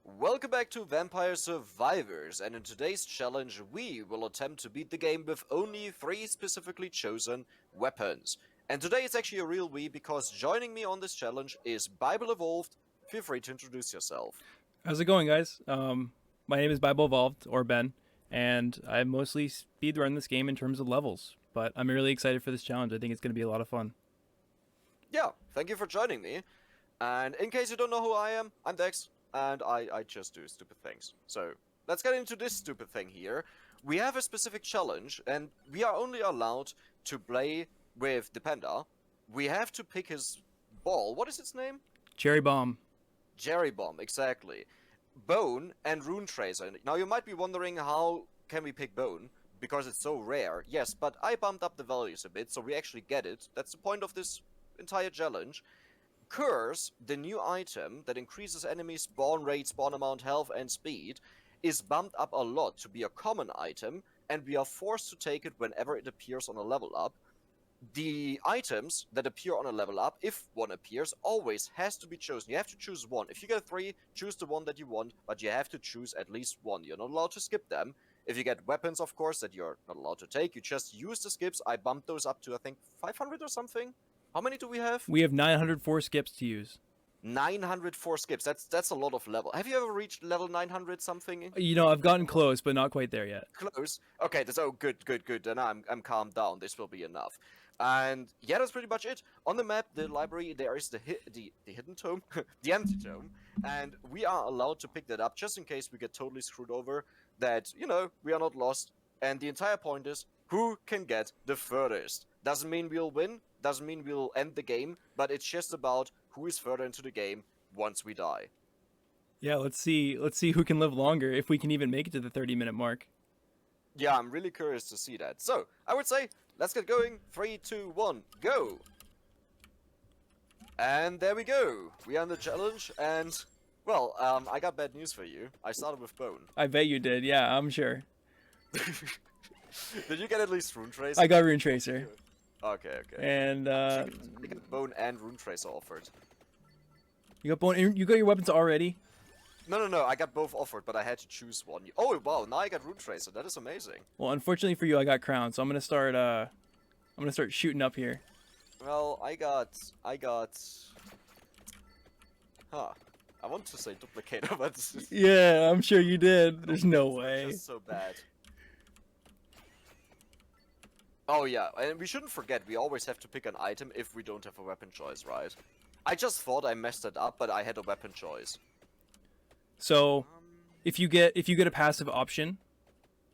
Welcome back to Vampire Survivors, and in today's challenge we will attempt to beat the game with only 3 specifically chosen weapons. And today it's actually a real we, because joining me on this challenge is Bible Evolved. Feel free to introduce yourself. How's it going, guys? My name is Bible Evolved, or Ben, and I mostly speedrun this game in terms of levels, but I'm really excited for this challenge. I think it's going to be a lot of fun. Yeah, thank you for joining me. And in case you don't know who I am, I'm DEX, and I just do stupid things. So, let's get into this stupid thing here. We have a specific challenge, and we are only allowed to play with the Panda. We have to pick his ball. What is its name? Cherry Bomb. Jerry Bomb, exactly. Bone and Runetracer. Now you might be wondering, how can we pick Bone? Because it's so rare. Yes, but I bumped up the values a bit, so we actually get it. That's the point of this entire challenge. Curse, the new item that increases enemy spawn rate, spawn amount, health, and speed, is bumped up a lot to be a common item, and we are forced to take it whenever it appears on a level up. The items that appear on a level up, if one appears, always has to be chosen. You have to choose one. If you get 3, choose the one that you want, but you have to choose at least one. You're not allowed to skip them. If you get weapons, of course, that you're not allowed to take, you just use the skips. I bumped those up to, I think, 500 or something. How many do we have? We have 904 skips to use. 904 skips. That's a lot of level. Have you ever reached level 900 something? You know, I've gotten close, but not quite there yet. Close. Okay, that's good. Then I'm calmed down. This will be enough. And yeah, that's pretty much it. On the map, the library, there is the hidden tome, the empty tome, and we are allowed to pick that up just in case we get totally screwed over. That, you know, we are not lost. And the entire point is, who can get the furthest? Doesn't mean we'll win, doesn't mean we'll end the game, but it's just about who is further into the game once we die. Yeah, let's see who can live longer, if we can even make it to the 30-minute mark. Yeah, I'm really curious to see that. So, I would say, let's get going. 3, 2, 1, go! And there we go. We are in the challenge, and, well, I got bad news for you. I started with Bone. I bet you did, yeah, I'm sure. Did you get at least Runetracer? I got Runetracer. Okay. And, I got Bone and Runetracer offered. you got Bone, you got your weapons already? No, I got both offered, but I had to choose one. Oh, wow, now I got Runetracer. That is amazing. Well, unfortunately for you, I got Crown, so I'm gonna start shooting up here. Well, I got... Huh. I want to say Duplicator, but it's just... Yeah, I'm sure you did. There's no way. Just so bad. Oh yeah, and we shouldn't forget, we always have to pick an item if we don't have a weapon choice, right? I just thought I messed it up, but I had a weapon choice. So, if you get a passive option,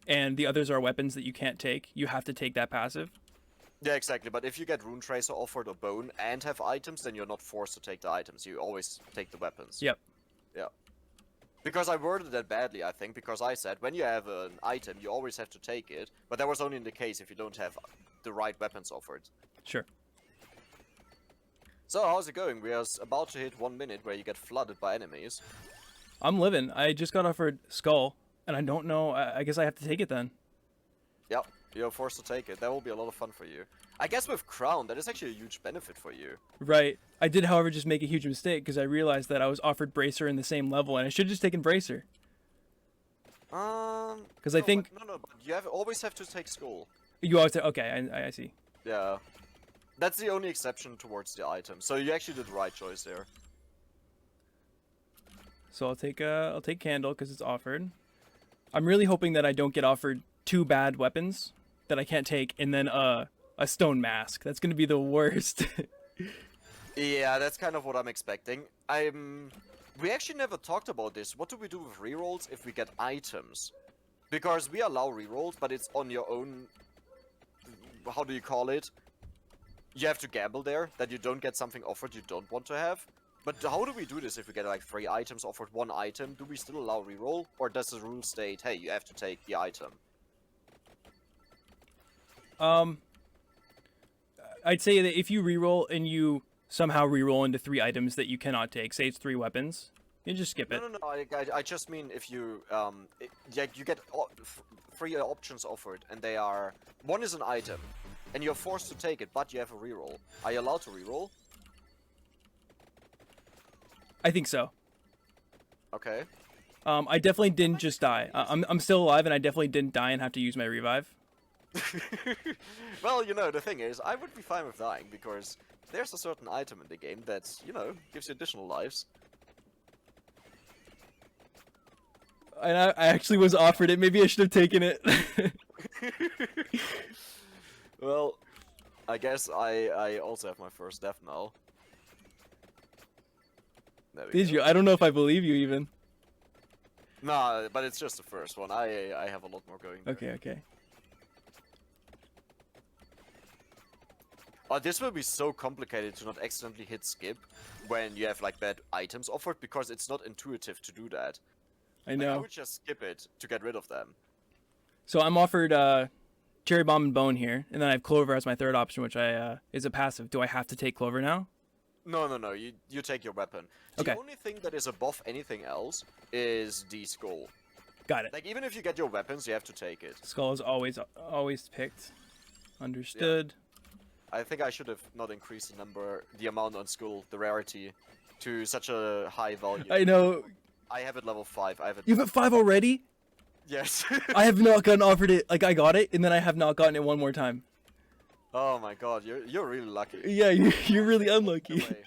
and the others are weapons that you can't take, you have to take that passive. Yeah, exactly, but if you get Runetracer offered or Bone and have items, then you're not forced to take the items, you always take the weapons. Yep. Yeah. Because I worded that badly, I think, because I said, when you have an item, you always have to take it, but that was only in the case if you don't have the right weapons offered. Sure. So, how's it going? We are about to hit 1 minute where you get flooded by enemies. I'm living. I just got offered Skull, and I don't know. I guess I have to take it then. Yep, you're forced to take it. That will be a lot of fun for you. I guess with Crown, that is actually a huge benefit for you. Right. I did, however, just make a huge mistake because I realized that I was offered Bracer in the same level, and I should have just taken Bracer. Because I think... No, but you always have to take Skull. You always... Okay, I see. Yeah. That's the only exception towards the item. So you actually did the right choice there. So I'll take Candle because it's offered. I'm really hoping that I don't get offered 2 bad weapons that I can't take, and then a Stone Mask. That's gonna be the worst. Yeah, that's kind of what I'm expecting. We actually never talked about this. What do we do with rerolls if we get items? Because we allow rerolls, but it's on your own... How do you call it? You have to gamble there, that you don't get something offered you don't want to have. But how do we do this if we get like 3 items offered 1 item? Do we still allow reroll? Or does the rule state, hey, you have to take the item? I'd say that if you reroll and you somehow reroll into 3 items that you cannot take, say it's 3 weapons, you just skip it. No, I just mean if you, you get 3 options offered, and they are... 1 is an item, and you're forced to take it, but you have a reroll. Are you allowed to reroll? I think so. Okay. I definitely didn't just die. I'm still alive, and I definitely didn't die and have to use my revive. Well, you know, the thing is, I would be fine with dying, because there's a certain item in the game that, you know, gives you additional lives. And I actually was offered it. Maybe I should have taken it. Well, I guess I also have my first death now. There we Did go. you? I don't know if I believe you even. Nah, but it's just the first one. I have a lot more going there. Okay. Oh, this will be so complicated to not accidentally hit skip when you have like bad items offered, because it's not intuitive to do that. I Like, I know. would just skip it to get rid of them. So I'm offered cherry bomb and bone here, and then I have clover as my third option, which I is a passive. Do I have to take clover now? No. You take your weapon. The Okay. only thing that is above anything else is the skull. Got it. Like, even if you get your weapons, you have to take it. Skull is always picked. Understood. I think I should have not increased the amount on skull, the rarity, to such a high value. I know. I have it level 5. I have it. You've at 5 already? Yes. I have not gotten offered it. Like, I got it, and then I have not gotten it one more time. Oh my god, you're really lucky. Yeah, you're really unlucky. Away.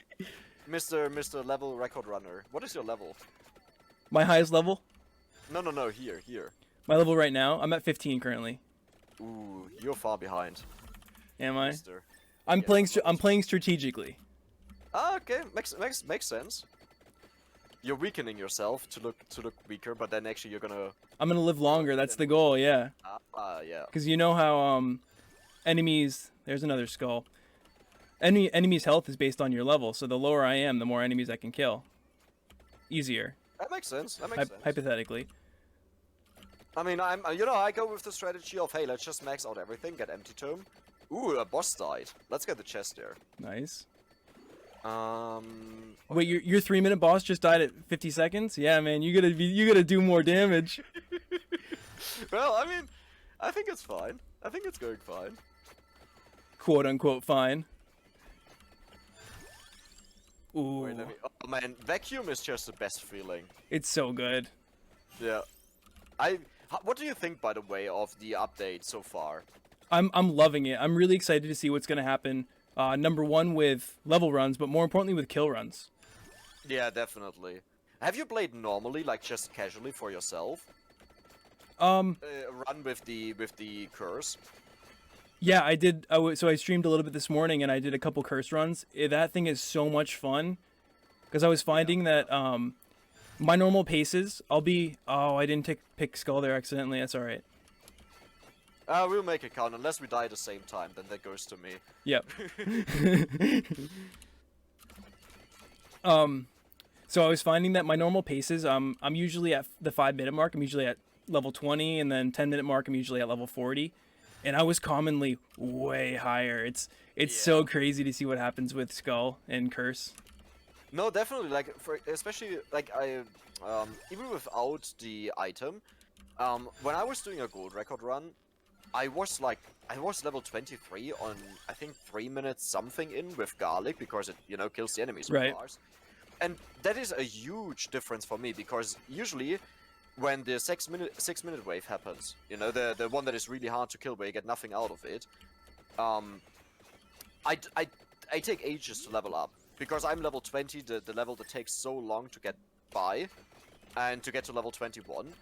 Mr. Level Record Runner. What is your level? My highest level? No, here. My level right now? I'm at 15 currently. Ooh, you're far behind, Am I? mister. I'm Yeah, playing strategically. Ah, okay, makes sense. You're weakening yourself to look weaker, but then actually you're gonna... I'm gonna live longer. That's the goal. Yeah. Yeah. Because you know how enemies. There's another skull. Enemies' health is based on your level. So the lower I am, the more enemies I can kill. Easier. That makes sense. That makes sense. Hypothetically. I mean, I go with the strategy of, hey, let's just max out everything, get empty tome. Ooh, a boss died. Let's get the chest there. Nice. Um. Wait, your 3-minute boss just died at 50 seconds? Yeah, man, you gotta do more damage. Well, I mean, I think it's fine. I think it's going fine. Quote unquote fine. Ooh, Wait, oh man, vacuum is just the best feeling. it's so good. Yeah. What do you think, by the way, of the update so far? I'm loving it. I'm really excited to see what's gonna happen. Number one with level runs, but more importantly with kill runs. Yeah, definitely. Have you played normally, like just casually for yourself? Um, Run with the curse. yeah, I did. So I streamed a little bit this morning, and I did a couple curse runs. That thing is so much fun, because I was finding that my normal paces, I'll be. Oh, I didn't pick skull there accidentally. That's all right. We'll make it count, unless we die at the same time, then that goes to me. Yep. So I was finding that my normal paces, I'm usually at the 5-minute mark. I'm usually at level 20, and then 10-minute mark, I'm usually at level 40. And I was commonly way higher. It's so crazy to see what happens with Skull and Curse. No, definitely, like, especially, like, even without the item, when I was doing a gold record run, I was level 23 on, I think, 3 minutes something in with garlic, because it, kills the enemies with Right. bars. And that is a huge difference for me, because usually when the 6-minute wave happens, the one that is really hard to kill where you get nothing out of it, I take ages to level up, because I'm level 20, the level that takes so long to get by, and to get to level 21.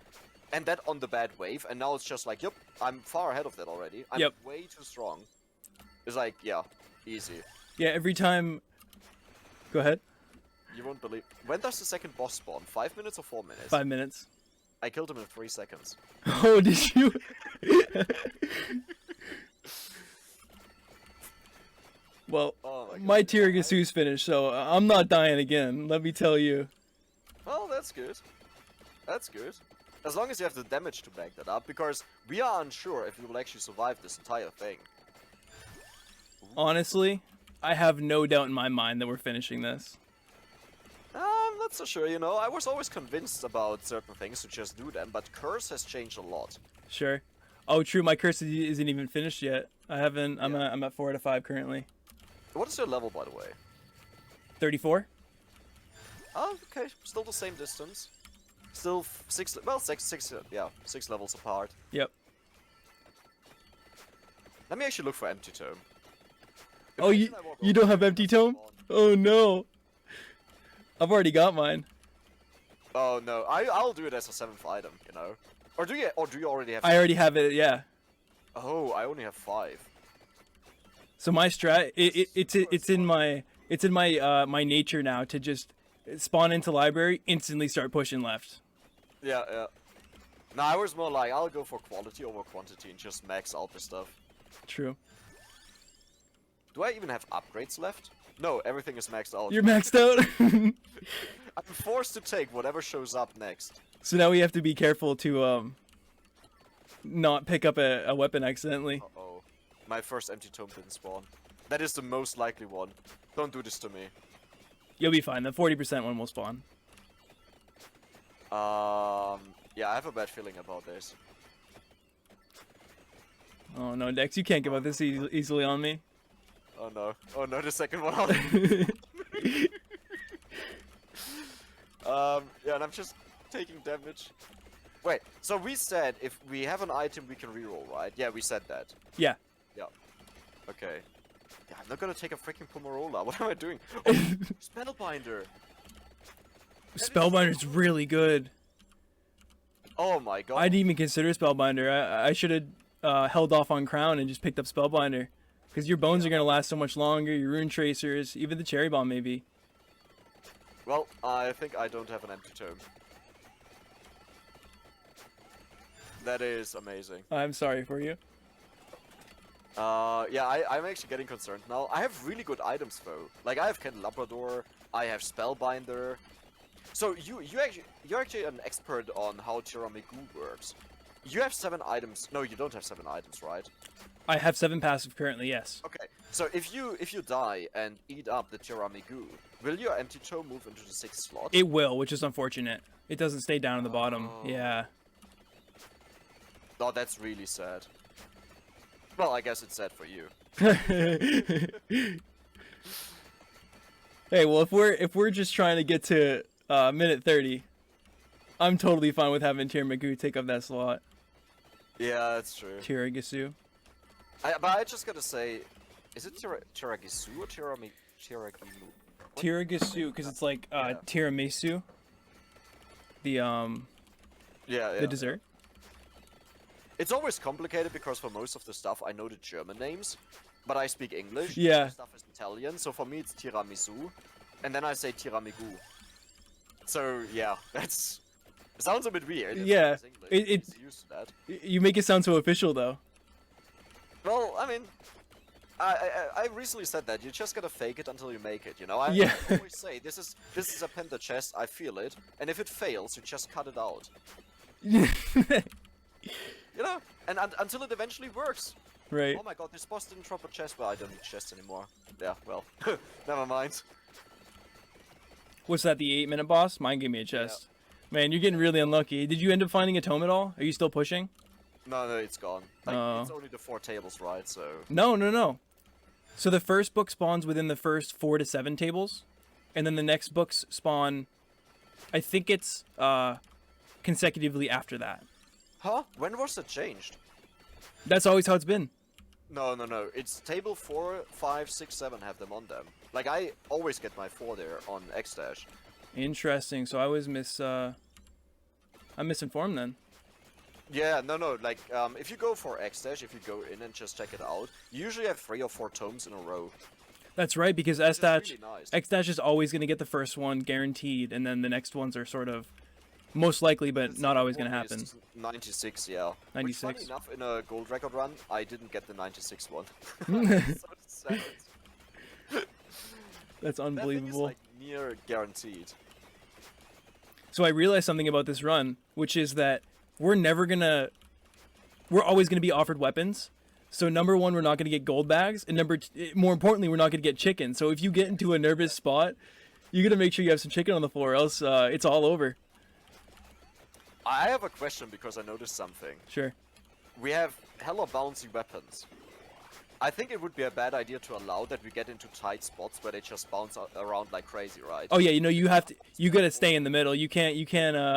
And that on the bad wave, and now it's just like, yep, I'm far ahead of that already. I'm Yep. way too strong. It's like, yeah, easy. Yeah, every time... Go ahead. You won't believe... When does the second boss spawn? 5 minutes or 4 minutes? 5 minutes. I killed him in 3 seconds. Oh, did you? Well, Oh my god. my Tiragasu's finished, so I'm not dying again, let me tell you. Well, that's good. That's good. As long as you have the damage to back that up, because we are unsure if we will actually survive this entire thing. Honestly, I have no doubt in my mind that we're finishing this. I'm not so sure, I was always convinced about certain things to just do them, but Curse has changed a lot. Sure. Oh, true. My curse isn't even finished yet. I haven't. I'm at 4 out of 5 currently. What is your level, by the way? 34. Oh, okay. Still the same distance. Still six levels apart. Yep. Let me actually look for empty tome. Oh, you Imagine I walk you over don't have here empty and tome? spawn. Oh no. I've already got mine. Oh no, I'll do it as a 7th item, you know. Or do you already have? I already have it. Yeah. Oh, I only have 5. So my strat, it's in my my nature now to just spawn into library, instantly start pushing left. Yeah, yeah. No, I was more like, I'll go for quality over quantity and just max out the stuff. True. Do I even have upgrades left? No, everything is maxed out. You're maxed out. I'm forced to take whatever shows up next. So now we have to be careful to not pick up a weapon accidentally. Uh-oh. My first empty tome didn't spawn. That is the most likely one. Don't do this to me. You'll be fine. The 40% one will spawn. Yeah, I have a bad feeling about this. Oh no, Dex, you can't give up this easily on me. Oh no. Oh no, the second one. Yeah, and I'm just taking damage. Wait, so we said if we have an item we can reroll, right? Yeah, we said that. Yeah. Yeah. Okay. Yeah, I'm not gonna take a freaking Pomerola. What am I doing? Oh, Spellbinder! Spellbinder's really good. Oh my god. I didn't even consider Spellbinder. I should have held off on Crown and just picked up Spellbinder. Because your bones are going to last so much longer, your Runetracers, even the Cherry Bomb maybe. Well, I think I don't have an empty tome. That is amazing. I'm sorry for you. Yeah, I'm actually getting concerned now. I have really good items though. Like I have Candelabrador, I have Spellbinder. So you're actually an expert on how Tiramisu works. You have 7 items. No, you don't have 7 items, right? I have 7 passive currently, yes. Okay. So if you die and eat up the Tiramisu, will your empty tome move into the 6th slot? It will, which is unfortunate. It doesn't stay down in the bottom. Oh. Yeah. Oh, that's really sad. Well, I guess it's sad for you. Hey, well, if we're just trying to get to minute 30, I'm totally fine with having Tiramisu take up that slot. Yeah, that's true. Tiramisu. But I just gotta say, is it Tiramisu or Tiramisu? Tiramisu, because it's like Yeah. tiramisu. The Yeah. dessert. It's always complicated because for most of the stuff I know the German names, but I speak English. Yeah. The stuff is Italian, so for me it's tiramisu, and then I say tiramisu. So yeah, it sounds a bit weird. It's Yeah, English, it- I'm used to that. You make it sound so official though. Well, I mean, I recently said that you just gotta fake it until you make it. You know, Yeah. I always say this is a Panda chest. I feel it, and if it fails, you just cut it out. You know, and until it eventually works. Right. Oh my god, this boss didn't drop a chest. Well, I don't need chests anymore. Yeah, well, never mind. What's that, the 8-minute boss? Mine gave me a chest. Man, you're getting really unlucky. Did you end up finding a tome at all? Are you still pushing? No, it's gone. Like, Oh. it's only the 4 tables, right? So No. So the first book spawns within the first 4 to 7 tables, and then the next books spawn, I think it's consecutively after that. huh? When was it changed? That's always how it's been. No. It's table 4, 5, 6, 7 have them on them. Like I always get my 4 there on X dash. Interesting. So I was I'm misinformed then. Yeah, no. Like, if you go for X dash, if you go in and just check it out, you usually have 3 or 4 tomes in a row. That's right, because Which is S-Dash, really nice. X-Dash is always going to get the first one guaranteed, and then the next ones are sort of most likely, but not always going to One is happen. 96, yeah. Which, 96. funny enough, in a gold record run, I didn't get the 96 one. So sad. That's That thing is unbelievable. like near guaranteed. So I realized something about this run, which is that we're always going to be offered weapons. So number 1, we're not going to get gold bags, and more importantly, we're not going to get chicken. So if you get into a nervous spot, you got to make sure you have some chicken on the floor, else it's all over. I have a question because I noticed something. Sure. We have hella bouncy weapons. I think it would be a bad idea to allow that we get into tight spots where they just bounce around like crazy, right? Oh yeah, you know you gotta stay in the middle. You can't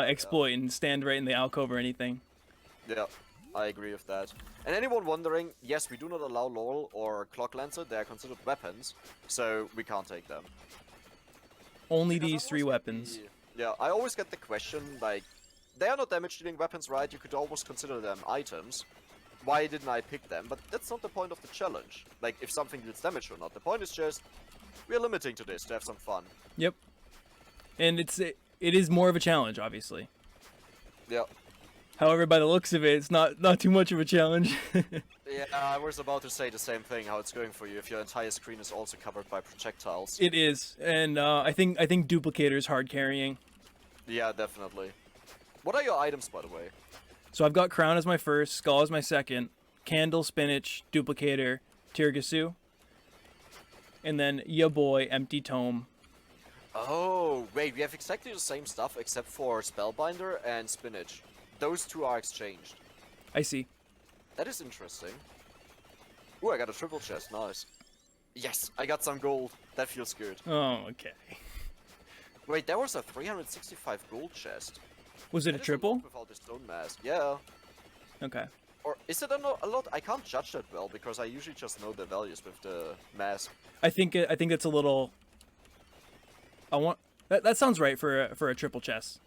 exploit and stand right in the alcove or anything. Yeah, I agree with that. And anyone wondering, yes, we do not allow Laurel or Clock Lancer. They are considered weapons, so we can't take them. Only Because I these 3 always get weapons. Yeah, I always get the question, like, they are not damage-dealing weapons, right? You could almost consider them items. Why didn't I pick them? But that's not the point of the challenge. Like, if something deals damage or not. The point is just, we're limiting to this to have some fun. Yep. And it is more of a challenge, obviously. Yeah. However, by the looks of it, it's not too much of a challenge. Yeah, I was about to say the same thing, how it's going for you if your entire screen is also covered by projectiles. It is, and I think duplicator is hard carrying. Yeah, definitely. What are your items, by the way? So I've got crown as my first, skull as my second, candle, spinach, duplicator, tiramisu, and then ya boy, empty tome. Oh, wait, we have exactly the same stuff except for Spellbinder and Spinach. Those 2 are exchanged. I see. That is interesting. Ooh, I got a triple chest, nice. Yes, I got some gold. That feels good. Oh, okay. Wait, there was a 365 gold chest. Was it a That is triple? lot without the stone mask, yeah. Okay. Or is it a lot? I can't judge that well because I usually just know the values with the mask. I think it's a little. That sounds right for a triple chest.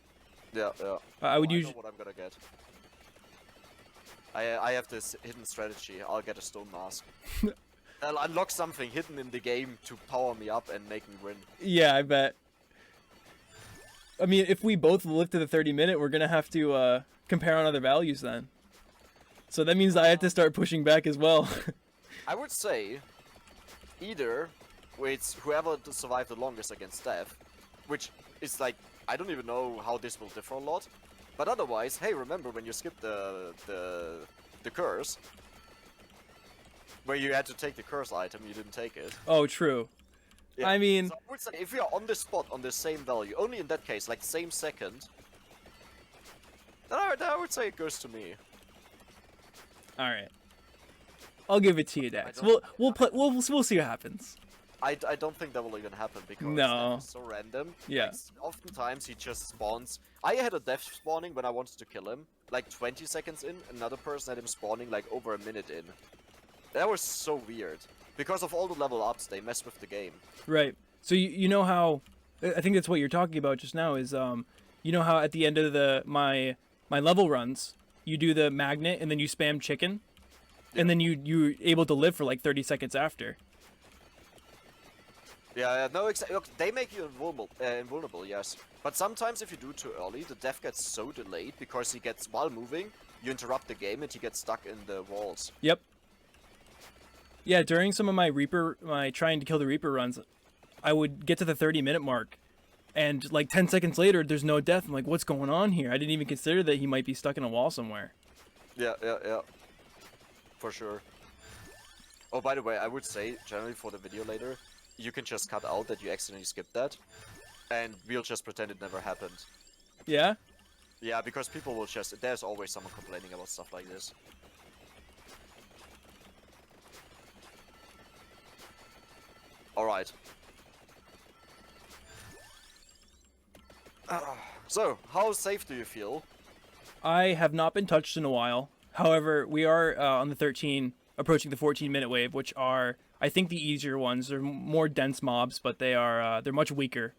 Yeah, yeah. I would I know usually. what I'm gonna get. I have this hidden strategy. I'll get a stone mask. I'll unlock something hidden in the game to power me up and make me win. Yeah, I bet. I mean, if we both live to the 30-minute, we're gonna have to compare on other values then. So that means I have to start pushing back as well. I would say either it's whoever survived the longest against death, which is like I don't even know how this will differ a lot. But otherwise, hey, remember when you skipped the curse, where you had to take the curse item, you didn't take it. Oh, true. Yeah. I mean, So I would say if we are on the spot on the same value, only in that case, like same second, then I would say it goes to me. all right. I'll give it to you, Dex. We'll see what happens. I don't think that will even happen because No. that is so random. Yeah. Like, oftentimes he just spawns. I had a death spawning when I wanted to kill him, like 20 seconds in. Another person had him spawning like over a minute in. That was so weird. Because of all the level ups, they mess with the game. Right. So you know how I think that's what you're talking about just now is you know how at the end of my level runs you do the magnet and then you spam chicken and then you're able to live for like 30 seconds after. Yeah, no, look, they make you invulnerable, yes. But sometimes if you do too early, the death gets so delayed because he gets, while moving, you interrupt the game and he gets stuck in the walls. Yep. Yeah, during some of my trying to kill the Reaper runs, I would get to the 30-minute mark, and like 10 seconds later, there's no death. I'm like, what's going on here? I didn't even consider that he might be stuck in a wall somewhere. Yeah. For sure. Oh, by the way, I would say, generally for the video later, you can just cut out that you accidentally skipped that, and we'll just pretend it never happened. Yeah? Yeah, because people will just... There's always someone complaining about stuff like this. Alright. So, how safe do you feel? I have not been touched in a while. However, we are on the 13, approaching the 14-minute wave, which are, I think, the easier ones. They're more dense mobs, but they're much weaker.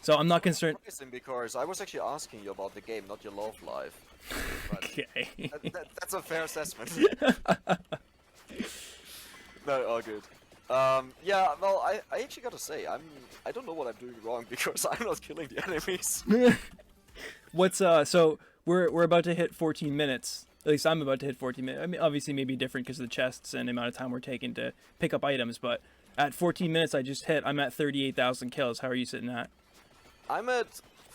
So I'm not concerned. Surprising, because I was actually asking you about the game, not your love life. But Okay. that's a fair assessment. No, all good. Yeah, well, I actually gotta say, I don't know what I'm doing wrong because I'm not killing the enemies. What's so we're about to hit 14 minutes. At least I'm about to hit 14 minutes. I mean, obviously maybe different because of the chests and the amount of time we're taking to pick up items, but at 14 minutes I just hit. I'm at 38,000 kills. How are you sitting at? I'm at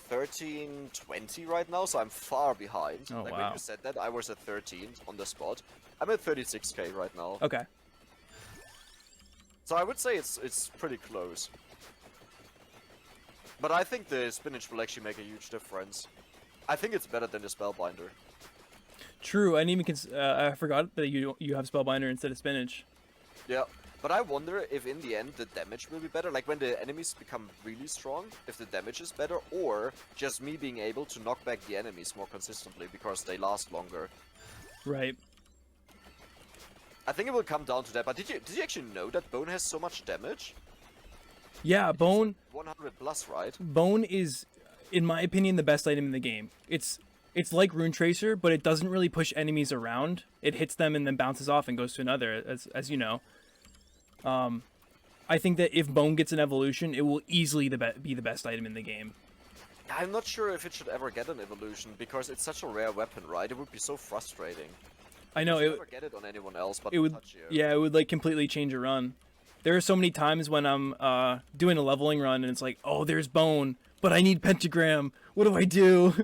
1320 right now, so I'm far behind. Oh, like wow. when you said that, I was at 13 on the spot. I'm at 36k right now. Okay. So I would say it's pretty close. But I think the spinach will actually make a huge difference. I think it's better than the spellbinder. True. I didn't even I forgot that you have spellbinder instead of spinach. Yeah, but I wonder if in the end the damage will be better, like when the enemies become really strong, if the damage is better, or just me being able to knock back the enemies more consistently because they last longer. Right. I think it will come down to that, but did you actually know that Bone has so much damage? Yeah, It's Bone 100 plus, right? Bone is, in my opinion, the best item in the game. It's like Runetracer, but it doesn't really push enemies around. It hits them and then bounces off and goes to another, as you know. I think that if Bone gets an evolution, it will easily be the best item in the game. I'm not sure if it should ever get an evolution, because it's such a rare weapon, right? It would be so frustrating. I know You it. never get it on anyone else but It would. touch you. Yeah, it would like completely change a run. There are so many times when I'm doing a leveling run and it's like, oh, there's Bone, but I need pentagram. What do I do?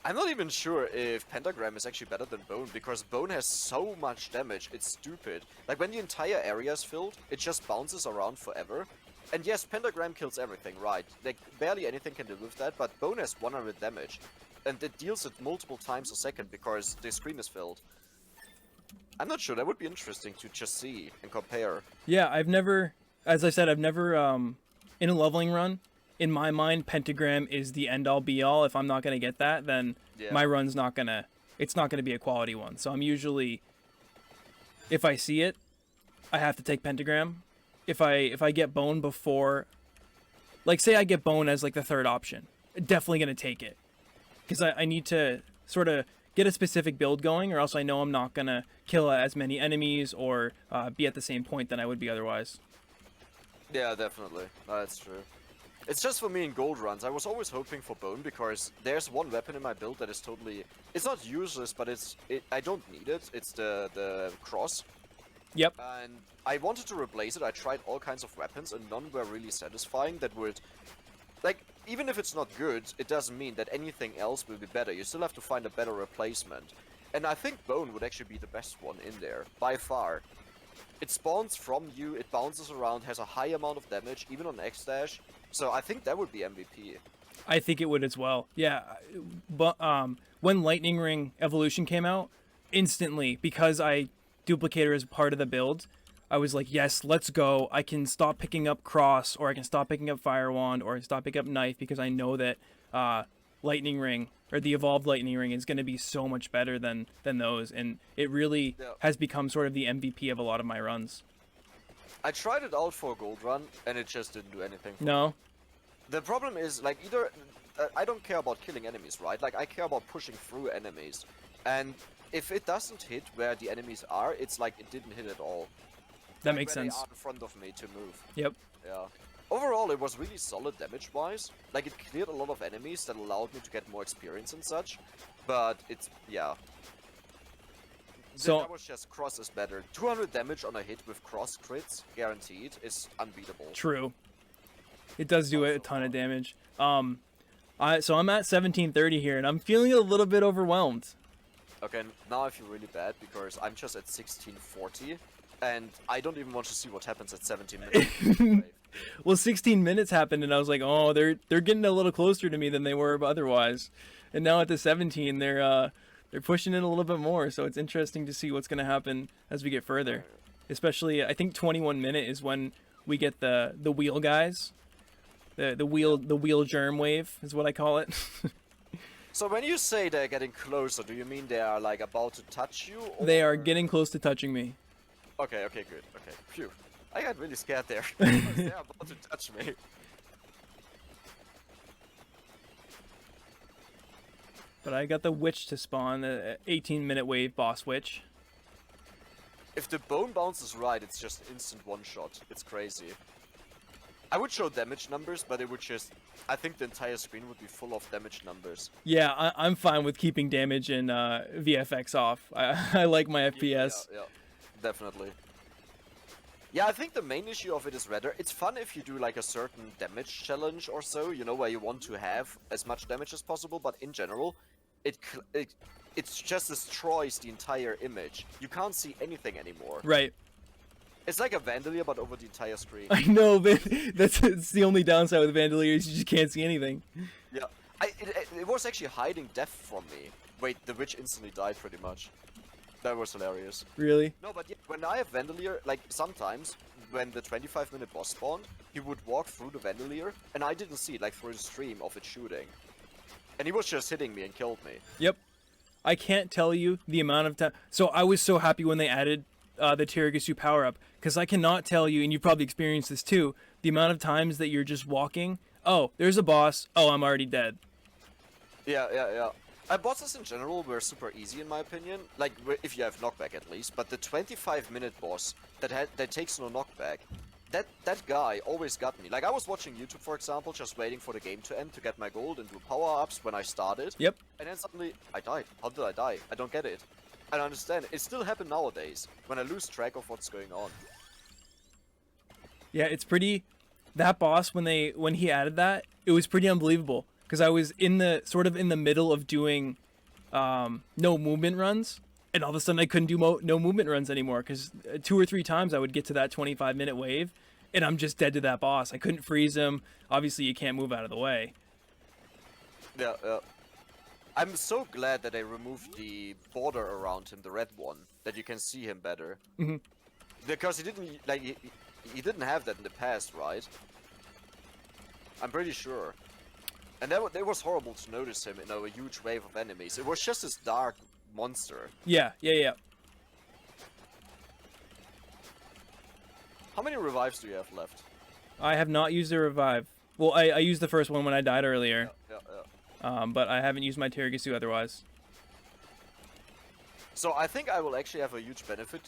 I'm not even sure if Pentagram is actually better than Bone, because Bone has so much damage, it's stupid. Like, when the entire area is filled, it just bounces around forever. And yes, Pentagram kills everything, right? Like, barely anything can deal with that, but Bone has 100 damage. And it deals it multiple times a second because the screen is filled. I'm not sure, that would be interesting to just see and compare. Yeah, I've never, as I said, I've never in a leveling run. In my mind, pentagram is the end-all be-all. If I'm not gonna get that, then Yeah. my run's not gonna. It's not gonna be a quality one. So I'm usually, if I see it, I have to take pentagram. If I get Bone before, like say I get Bone as like the third option, definitely gonna take it, because I need to sort of get a specific build going, or else I know I'm not gonna kill as many enemies or be at the same point than I would be otherwise. Yeah, definitely. That's true. It's just for me in gold runs, I was always hoping for Bone, because there's one weapon in my build that is totally... It's not useless, but I don't need it. It's the cross. Yep. And I wanted to replace it. I tried all kinds of weapons, and none were really satisfying that would... Like, even if it's not good, it doesn't mean that anything else will be better. You still have to find a better replacement. And I think Bone would actually be the best one in there, by far. It spawns from you, it bounces around, has a high amount of damage, even on X-Dash. So I think that would be MVP. I think it would as well. Yeah, but when Lightning Ring Evolution came out, instantly, because I duplicator as part of the build, I was like, yes, let's go. I can stop picking up Cross, or I can stop picking up Fire Wand, or I can stop picking up Knife, because I know that Lightning Ring, or the Evolved Lightning Ring, is going to be so much better than those, and it really has become sort of the MVP of a lot of my runs. I tried it out for a gold run, and it just didn't do anything. No? The problem is, like, either... I don't care about killing enemies, right? Like, I care about pushing through enemies. And if it doesn't hit where the enemies are, it's like it didn't hit at all. That Like, makes where sense. They are in front of me to move. Yep. Yeah. Overall, it was really solid damage-wise. Like, it cleared a lot of enemies that allowed me to get more experience and such. But it's... yeah. So that was just Cross is better. 200 damage on a hit with Cross crits, guaranteed, is unbeatable. true. It does do a ton of damage. So I'm at 1730 here, and I'm feeling a little bit overwhelmed. Okay, now I feel really bad because I'm just at 1640, and I don't even want to see what happens at 17 minutes. Well, 16 minutes happened, and I was like, oh, they're getting a little closer to me than they were otherwise. And now at the 17, they're pushing it a little bit more. So it's interesting to see what's going to happen as we get further. Especially, I think 21 minute is when we get the wheel guys. The wheel germ wave is what I call it. So when you say they're getting closer, do you mean they are like about to touch you? Or... They are getting close to touching me. Okay, good. Okay, phew. I got really scared there. Because they're about to touch me. But I got the witch to spawn, the 18-minute wave boss witch. If the bone bounce is right, it's just instant one-shot. It's crazy. I would show damage numbers, but it would just... I think the entire screen would be full of damage numbers. Yeah, I'm fine with keeping damage and VFX off. I like my FPS. Yeah, definitely. Yeah, I think the main issue of it is rather... It's fun if you do like a certain damage challenge or so, you know, where you want to have as much damage as possible, but in general, it just destroys the entire image. You can't see anything anymore. Right. It's like a Vandalier, but over the entire screen. I know, but that's the only downside with Vandalier is you just can't see anything. Yeah. It was actually hiding death from me. Wait, the witch instantly died pretty much. That was hilarious. Really? No, but yeah, when I have Vandalier, like sometimes when the 25-minute boss spawned, he would walk through the Vandalier, and I didn't see it, like through the stream of it shooting. And he was just hitting me and killed me. Yep. I can't tell you the amount of time. So I was so happy when they added the Tiragasu power up, because I cannot tell you, and you probably experienced this too, the amount of times that you're just walking. Oh, there's a boss. Oh, I'm already dead. Yeah. Bosses in general were super easy in my opinion, like if you have knockback at least, but the 25-minute boss that takes no knockback, that guy always got me. Like I was watching YouTube for example, just waiting for the game to end to get my gold and do power-ups when I started. Yep. And then suddenly I died. How did I die? I don't get it. I don't understand. It still happens nowadays when I lose track of what's going on. Yeah, it's pretty. That boss when he added that, it was pretty unbelievable. Because I was in the middle of doing no movement runs, and all of a sudden I couldn't do no movement runs anymore. Because 2 or 3 times I would get to that 25-minute wave, and I'm just dead to that boss. I couldn't freeze him. Obviously, you can't move out of the way. Yeah. I'm so glad that they removed the border around him, the red one, that you can see him better. Mm-hmm. Because he didn't like he didn't have that in the past, right? I'm pretty sure. And that was horrible to notice him in a huge wave of enemies. It was just this dark monster. Yeah. How many revives do you have left? I have not used a revive. Well, I used the first one when I died earlier. Yeah. But I haven't used my Tiragasu otherwise. So I think I will actually have a huge benefit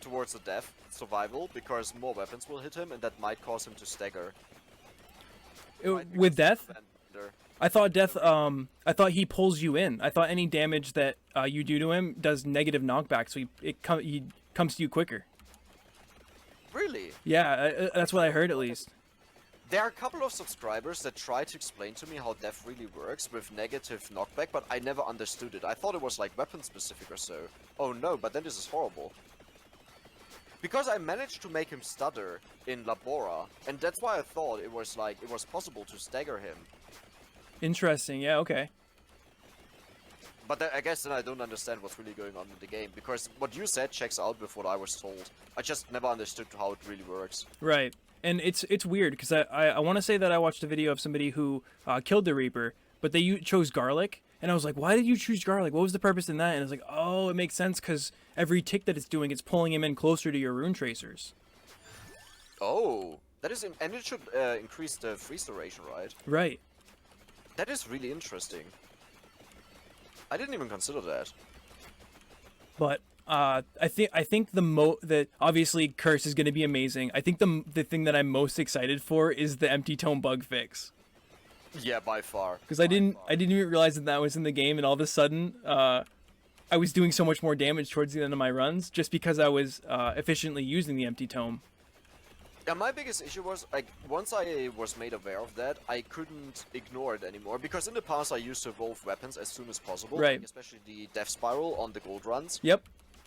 towards the death survival, because more weapons will hit him and that might cause him to stagger. With death? I thought death, I thought he pulls you in. I thought any damage that you do to him does negative knockback, so he comes to you quicker. Really? Yeah, that's what I heard at least. There are a couple of subscribers that try to explain to me how death really works with negative knockback, but I never understood it. I thought it was like weapon specific or so. Oh no, but then this is horrible. Because I managed to make him stutter in Labora, and that's why I thought it was possible to stagger him. Interesting, yeah, okay. But I guess then I don't understand what's really going on in the game, because what you said checks out with what I was told. I just never understood how it really works. Right. And it's weird, because I want to say that I watched a video of somebody who killed the Reaper, but they chose garlic, and I was like, why did you choose garlic? What was the purpose in that? And I was like, oh, it makes sense, because every tick that it's doing, it's pulling him in closer to your Runetracers. Oh, that is, and it should increase the freeze duration, right? Right. That is really interesting. I didn't even consider that. But I think that obviously Curse is going to be amazing. I think the thing that I'm most excited for is the empty tome bug fix. Yeah, by far. Because I didn't even realize that was in the game, and all of a sudden I was doing so much more damage towards the end of my runs just because I was efficiently using the empty tome. Yeah, my biggest issue was, like, once I was made aware of that, I couldn't ignore it anymore, because in the past I used to evolve weapons as soon as possible, right? Like, especially the Death Spiral on the gold runs. Yep.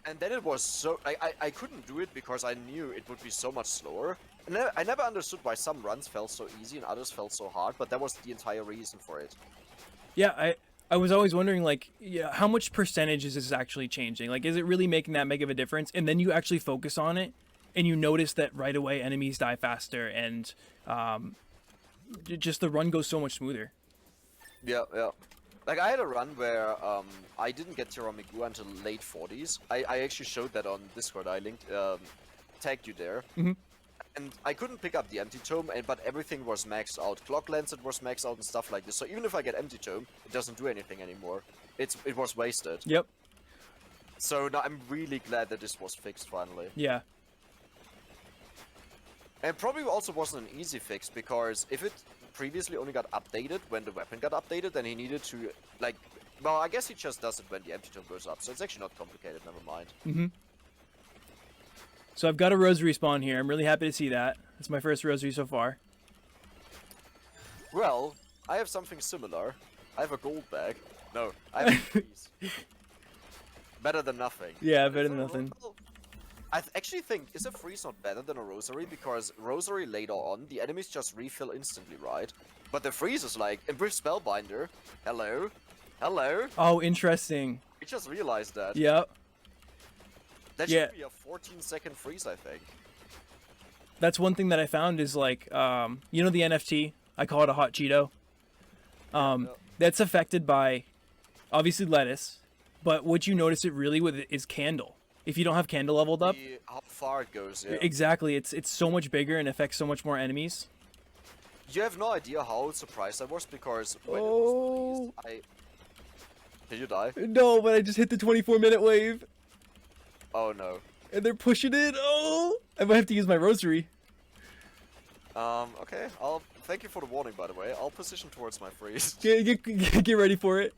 And then it was so... I couldn't do it because I knew it would be so much slower. And I never understood why some runs felt so easy and others felt so hard, but that was the entire reason for it. Yeah, I was always wondering, like, yeah, how much percentage is this actually changing? Like, is it really making that big of a difference? And then you actually focus on it, and you notice that right away enemies die faster, and just the run goes so much smoother. Yeah. Like, I had a run where I didn't get Tiramigu until late 40s. I actually showed that on Discord. I tagged you there. Mm-hmm. And I couldn't pick up the empty tome, but everything was maxed out. Clock Lancet was maxed out and stuff like this. So even if I get empty tome, it doesn't do anything anymore. It was wasted. Yep. So now I'm really glad that this was fixed finally. Yeah. And it probably also wasn't an easy fix, because if it previously only got updated when the weapon got updated, then he needed to, like... Well, I guess he just does it when the empty tome goes up, so it's actually not complicated, never mind. Mm-hmm. So I've got a rosary spawn here. I'm really happy to see that. It's my first rosary so far. Well, I have something similar. I have a gold bag. No, I have a freeze. Better than nothing. Yeah, better than nothing. I actually think, is a freeze not better than a rosary? Because rosary later on, the enemies just refill instantly, right? But the freeze is like, and with Spellbinder, hello? Oh, interesting. I just realized that. Yep. That Yeah. should be a 14-second freeze, I think. That's one thing that I found is like, you know the NFT? I call it a hot Cheeto. Yeah. That's affected by, obviously, lettuce, but what you notice it really with it is candle. If you don't have candle leveled up, How far it goes, yeah. exactly, it's so much bigger and affects so much more enemies. You have no idea how surprised I was because when it Oh. was released, Did you die? No, but I just hit the 24-minute wave, Oh no. and they're pushing it. Oh, I might have to use my rosary. Okay. Thank you for the warning, by the way. I'll position towards my freeze. Get ready for it.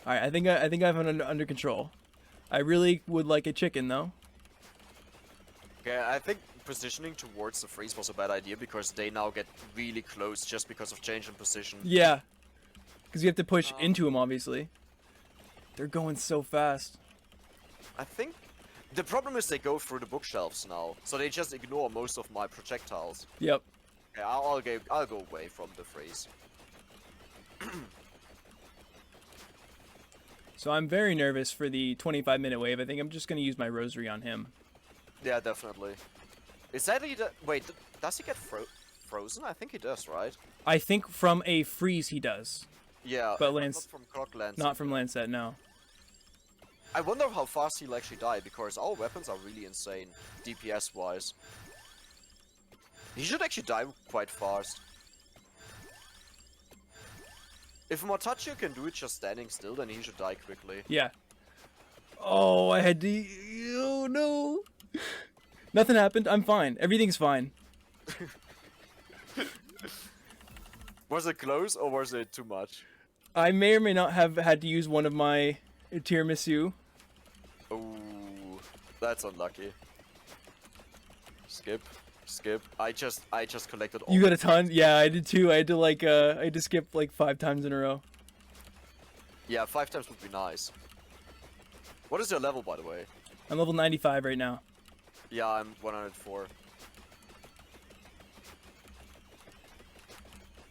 All right, I think I have it under control. I really would like a chicken though. Okay, I think positioning towards the freeze was a bad idea because they now get really close just because of change in position. Yeah, because you have to push into them, obviously. They're going so fast. I think the problem is they go through the bookshelves now, so they just ignore most of my projectiles. Yep. Okay, I'll go away from the freeze. So I'm very nervous for the 25-minute wave. I think I'm just gonna use my rosary on him. Yeah, definitely. Is that wait, does he get frozen? I think he does, right? I think from a freeze he does, Yeah, But not Lance- from Croc Lance. not from Lancet. No. I wonder how fast he'll actually die, because our weapons are really insane, DPS-wise. He should actually die quite fast. If Mortaccio can do it just standing still, then he should die quickly. Yeah. Oh, I had to. Oh no. Nothing happened. I'm fine. Everything's fine. Was it close, or was it too much? I may or may not have had to use one of my tiramisu. Ooh, that's unlucky. Skip. I just collected all. You got a ton? Yeah, I did too. I had to skip like 5 times in a row. Yeah, 5 times would be nice. What is your level, by the way? I'm level 95 right now. Yeah, I'm 104.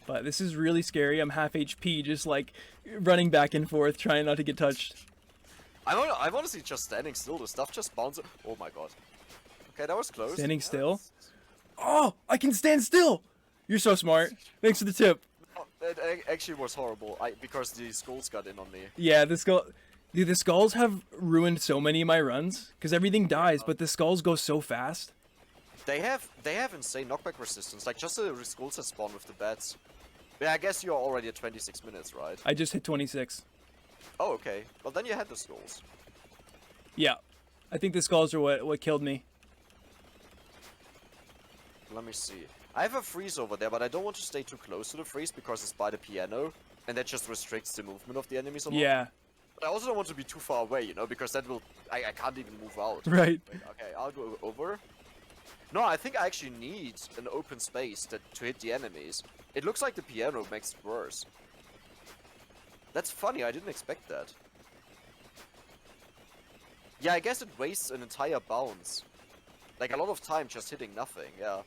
But this is really scary. I'm half HP, just like running back and forth, trying not to get touched. I'm honestly just standing still. The stuff just bounces. Oh my god. Okay, that was close. Standing Yeah, still? that's- Oh, I can stand still! You're so smart. Thanks for the tip. Oh, it actually was horrible. Because the skulls got in on me. Yeah, Dude, the skulls have ruined so many of my runs because everything dies, but the skulls go so fast. They have insane knockback resistance. Like just the skulls that spawn with the bats. Yeah, I guess you're already at 26 minutes, right? I just hit 26. Oh, okay. Well, then you had the skulls. Yeah, I think the skulls are what killed me. Let me see. I have a freeze over there, but I don't want to stay too close to the freeze because it's by the piano, and that just restricts the movement of the enemies a lot. Yeah, But I also don't want to be too far away, you know, because that will... I can't even move out. right. Wait, okay, I'll go over. No, I think I actually need an open space to hit the enemies. It looks like the piano makes it worse. That's funny, I didn't expect that. Yeah, I guess it wastes an entire bounce. Like a lot of time just hitting nothing, yeah.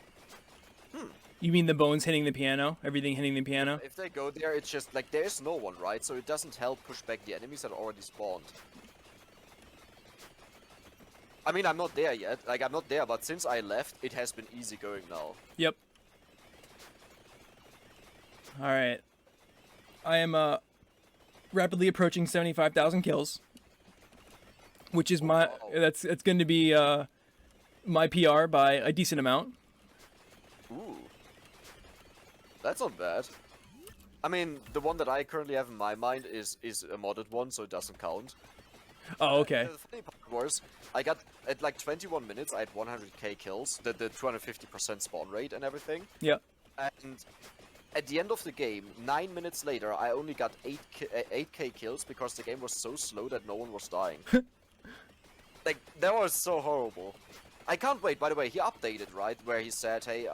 You mean the bones hitting the piano? Everything hitting the piano? If they go there, it's just like there's no one, right? So it doesn't help push back the enemies that already spawned. I mean, I'm not there yet. Like, I'm not there, but since I left, it has been easy going now. Yep. Alright. I am rapidly approaching 75,000 kills. Which is my... Wow. It's going to be my PR by a decent amount. Ooh. That's not bad. I mean, the one that I currently have in my mind is a modded one, so it doesn't count. Oh, okay. The funny part was, I got, at like 21 minutes, I had 100k kills, the 250% spawn rate and everything. Yep. And at the end of the game, 9 minutes later, I only got 8k kills because the game was so slow that no one was dying. Like, that was so horrible. I can't wait, by the way, he updated, right, where he said, hey,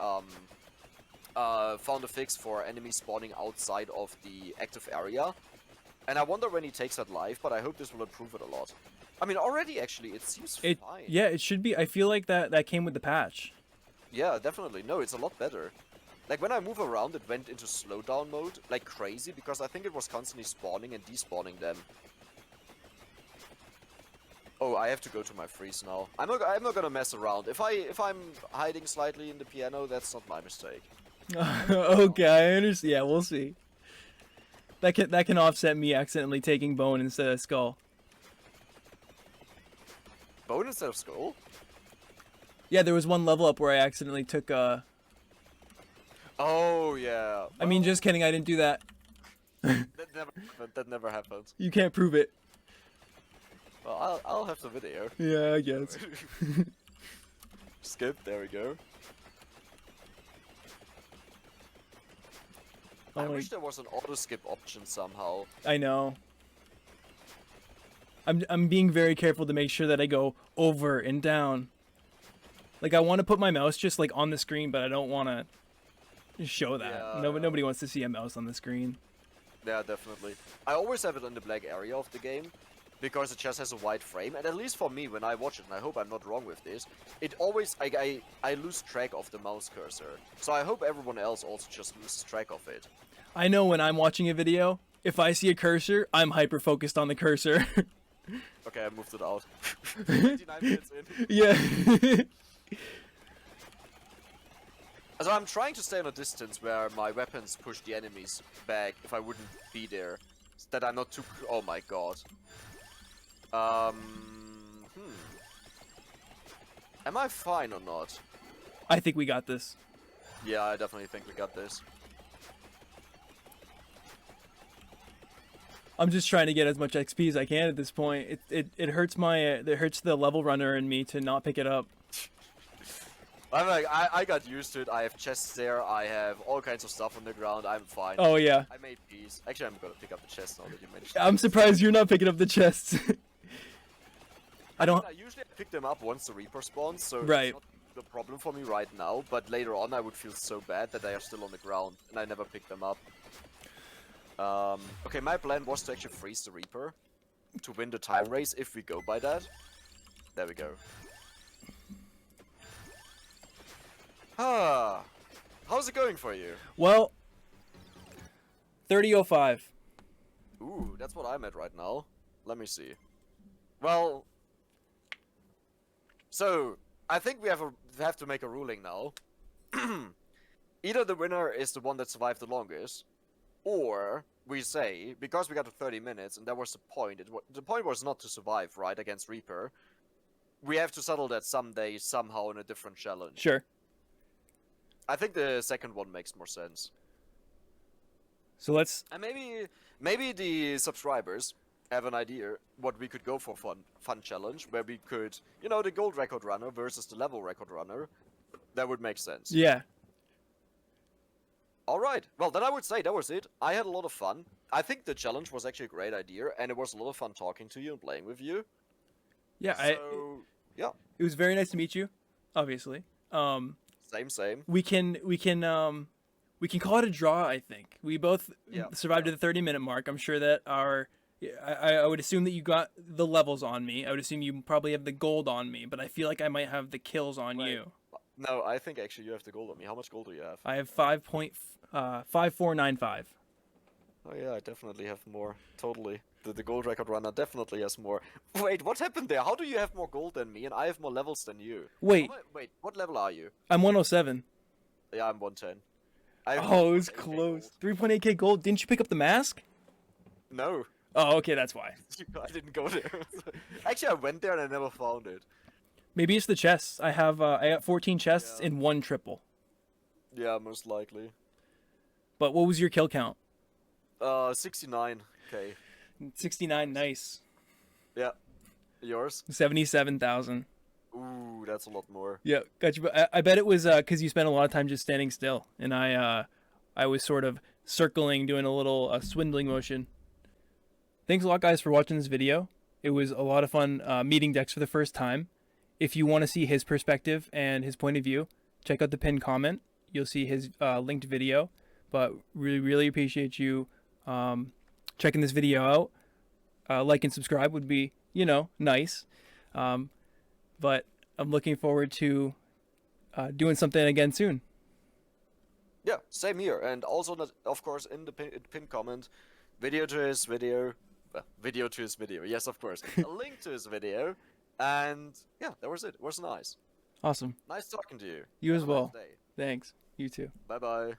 found a fix for enemies spawning outside of the active area. And I wonder when he takes that live, but I hope this will improve it a lot. I mean, already, actually, it seems fine. Yeah, it should be. I feel like that came with the patch. Yeah, definitely. No, it's a lot better. Like, when I move around, it went into slowdown mode, like crazy, because I think it was constantly spawning and despawning them. Oh, I have to go to my freeze now. I'm not gonna mess around. If I'm hiding slightly in the piano, that's not my mistake. Okay, I understand. Yeah, we'll see. That can offset me accidentally taking bone instead of skull. Bone instead of skull? Yeah, there was one level up where I accidentally took Oh yeah. I mean, Well, just kidding. I didn't do that. that never happened. That never happened. You can't prove it. Well, I'll have the video. Yeah, I guess. Skip. There we go. I Oh, wish there was an auto skip option somehow. I know. I'm being very careful to make sure that I go over and down. Like I want to put my mouse just like on the screen, but I don't want to show that. Yeah, Nobody wants to see a mouse on the screen. Yeah, definitely. I always have it in the black area of the game, because it just has a wide frame, and at least for me, when I watch it, and I hope I'm not wrong with this, it always, I lose track of the mouse cursor. So I hope everyone else also just loses track of it. I know when I'm watching a video, if I see a cursor, I'm hyper focused on the cursor. Okay, I moved it out. 29 minutes in. Yeah. So I'm trying to stay on a distance where my weapons push the enemies back if I wouldn't be there. So that I'm not too... Oh my god. Am I fine or not? I think we got this. Yeah, I definitely think we got this. I'm just trying to get as much XP as I can at this point. It hurts it hurts the level runner in me to not pick it up. I'm like, I got used to it. I have chests there. I have all kinds of stuff on the ground. I'm fine. Oh yeah. I made peace. Actually, I'm gonna pick up the chest now that you mentioned. I'm surprised you're not picking up the chests. I don't. I usually pick them up once the Reaper spawns, so Right. it's not the problem for me right now. But later on, I would feel so bad that they are still on the ground, and I never pick them up. Okay, my plan was to actually freeze the Reaper to win the time race if we go by that. There we go. Ah, how's it going for you? Well, 30:05. Ooh, that's what I'm at right now. Let me see. Well, so I think we have to make a ruling now. Either the winner is the one that survived the longest, or we say, because we got to 30 minutes and that was the point. The point was not to survive, right, against Reaper. We have to settle that someday, somehow, in a different challenge. Sure. I think the second one makes more sense. So let's. And maybe the subscribers have an idea what we could go for fun challenge, where we could, you know, the gold record runner versus the level record runner. That would make sense. Yeah. Alright, well then I would say that was it. I had a lot of fun. I think the challenge was actually a great idea, and it was a lot of fun talking to you and playing with you. Yeah. So, yeah. It was very nice to meet you. Obviously. Same. We can call it a draw. I think we both survived to the 30-minute mark. I'm sure that I would assume that you got the levels on me. I would assume you probably have the gold on me, but I feel like I might have the kills on you. No, I think actually you have the gold on me. How much gold do you have? I have 5.5495. Oh yeah, I definitely have more. Totally. The gold record runner definitely has more. Wait, what happened there? How do you have more gold than me and I have more levels than you? Wait. Wait, what level are you? I'm 107. Yeah, I'm 110. Oh, it was close. 3.8k gold. Didn't you pick up the mask? No. Oh, okay, that's why. I didn't go there. Actually, I went there and I never found it. Maybe it's the chests. I got 14 chests in one triple. Yeah, most likely. But what was your kill count? 69k. 69, nice. Yeah. Yours? 77,000. Ooh, that's a lot more. Yeah, got you. I bet it was because you spent a lot of time just standing still, and I was sort of circling, doing a little swindling motion. Thanks a lot, guys, for watching this video. It was a lot of fun meeting Dex for the first time. If you want to see his perspective and his point of view, check out the pinned comment. You'll see his linked video. But really appreciate you checking this video out. Like and subscribe would be, nice. But I'm looking forward to doing something again soon. Yeah, same here. And also, of course, in the pinned comment, video to his video. Video to his video, yes, of course. A link to his video And yeah, that was it. It was nice. Awesome. Nice talking to you. You Have as a nice well. day. Thanks. You too. Bye bye.